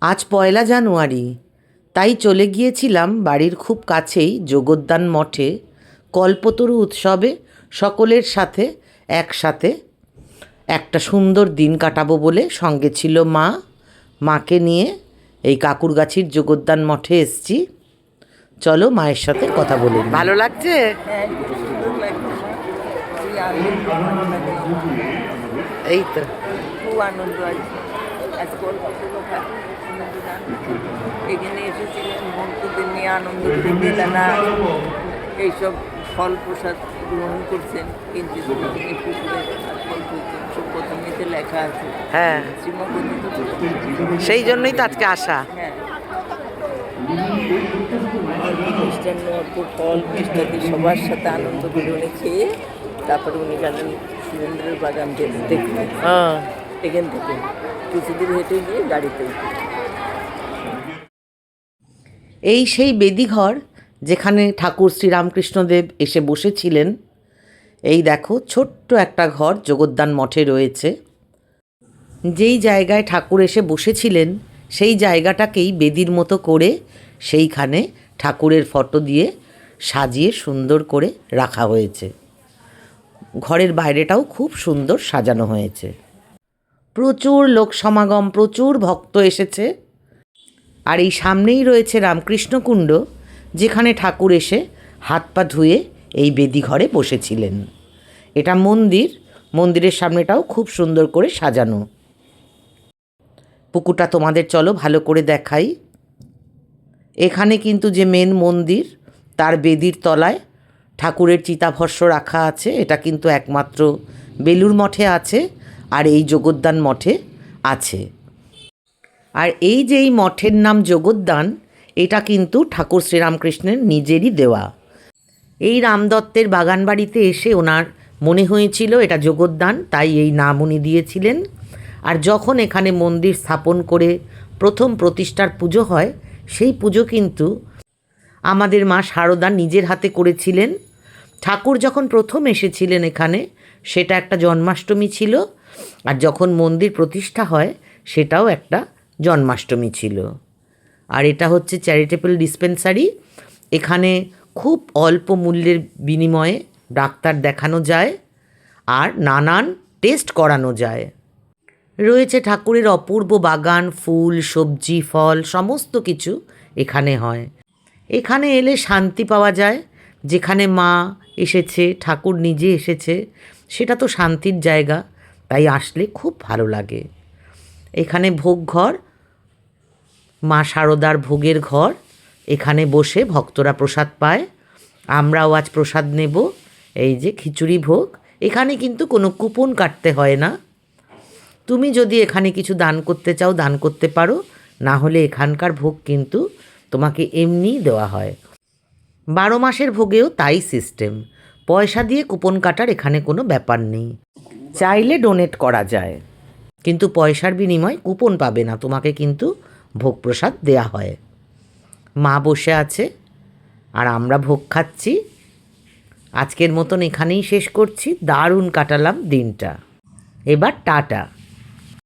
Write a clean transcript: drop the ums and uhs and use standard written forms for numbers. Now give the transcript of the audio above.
আজ ১লা জানুয়ারি, তাই চলে গিয়েছিলাম বাড়ির খুব কাছেই যোগদান মঠে কল্পতরু উৎসবে সকলের সাথে একসাথে একটা সুন্দর দিন কাটাবো বলে। সঙ্গে ছিল মা, মাকে নিয়ে এই কাকুরগাছির যোগদান মঠে এসছি। চলো মায়ের সাথে কথা বলে নিই। ভালো লাগছে? এই তো খুব আনন্দ আছে। আজ কলকাতার কথা এখানে এসেছিলেন ভক্তদের নিয়ে আনন্দ করতে, তারা এইসব ফল প্রসাদ গ্রহণ করছেন, কিন্তু তিনি পুকুরে ফল তুলছেন। প্রথমেতে লেখা আছে, হ্যাঁ, শ্রীমগতিত, সেই জন্যই তো আজকে আসা। হ্যাঁ, মিষ্টান্ন অল্প ফল মিষ্টাদি সবার সাথে আনন্দ করে উনি খেয়ে তারপরে উনি গেলেন সুরেন্দ্রের বাগান দেখতে। এখান থেকে কিছুদিন হেঁটে গিয়ে গাড়িতে উঠে। এই সেই বেদিঘর যেখানে ঠাকুর শ্রীরামকৃষ্ণদেব এসে বসেছিলেন। এই দেখো ছোট্ট একটা ঘর যোগদান মঠে রয়েছে। যেই জায়গায় ঠাকুর এসে বসেছিলেন সেই জায়গাটাকেই বেদির মতো করে সেইখানে ঠাকুরের ফটো দিয়ে সাজিয়ে সুন্দর করে রাখা হয়েছে। ঘরের বাইরেটাও খুব সুন্দর সাজানো হয়েছে। প্রচুর লোক সমাগম, প্রচুর ভক্ত এসেছে। আর এই সামনেই রয়েছে রামকৃষ্ণকুণ্ড, যেখানে ঠাকুর এসে হাত পা ধুয়ে এই বেদি ঘরে বসেছিলেন। এটা মন্দির, মন্দিরের সামনেটাও খুব সুন্দর করে সাজানো। পুকুরটা তোমাদের চলো ভালো করে দেখাই। এখানে কিন্তু যে মেন মন্দির, তার বেদির তলায় ঠাকুরের চিতাভস্ম রাখা আছে। এটা কিন্তু একমাত্র বেলুড় মঠে আছে আর এই যোগদান মঠে আছে। আর এই যে এই মঠের নাম যোগদান, এটা কিন্তু ঠাকুর শ্রীরামকৃষ্ণের নিজেরই দেওয়া। এই রামদত্তের বাগান বাড়িতে এসে ওনার মনে হয়েছিল এটা যোগদান, তাই এই নাম উনি দিয়েছিলেন। আর যখন এখানে মন্দির স্থাপন করে প্রথম প্রতিষ্ঠার পুজো হয়, সেই পুজো কিন্তু আমাদের মা শারদা নিজের হাতে করেছিলেন। ঠাকুর যখন প্রথম এসেছিলেন এখানে, সেটা একটা জন্মাষ্টমী ছিল, আর যখন মন্দির প্রতিষ্ঠা হয় সেটাও একটা জন্মাষ্টমী ছিল। আর এটা হচ্ছে চ্যারিটেবল ডিসপেন্সারি। এখানে খুব অল্প মূল্যের বিনিময়ে ডাক্তার দেখানো যায় আর নানান টেস্ট করানো যায়। রয়েছে ঠাকুরের অপূর্ব বাগান, ফুল, সবজি, ফল সমস্ত কিছু এখানে হয়। এখানে এলে শান্তি পাওয়া যায়। যেখানে মা এসেছে, ঠাকুর নিজে এসেছে, সেটা তো শান্তির জায়গা, তাই আসলে খুব ভালো লাগে। এখানে ভোগ ঘর, মা শারদার ভোগের ঘর। এখানে বসে ভক্তরা প্রসাদ পায়। আমরাও আজ প্রসাদ নেব। এই যে খিচুড়ি ভোগ। এখানে কিন্তু কোনো কুপন কাটতে হয় না। তুমি যদি এখানে কিছু দান করতে চাও দান করতে পারো, না হলে এখানকার ভোগ কিন্তু তোমাকে এমনিই দেওয়া হয়। 12 মাসের ভোগেও তাই সিস্টেম। পয়সা দিয়ে কুপন কাটার এখানে কোনো ব্যাপার নেই। চাইলে ডোনেট করা যায়, কিন্তু পয়সার বিনিময়ে কুপন পাবে না, তোমাকে কিন্তু ভোগ প্রসাদ দেয়া হয়। মা বসে আছে আর আমরা ভোগ খাচ্ছি। আজকের মতন এখানেই শেষ করছি। দারুণ কাটালাম দিনটা। এবার টাটা।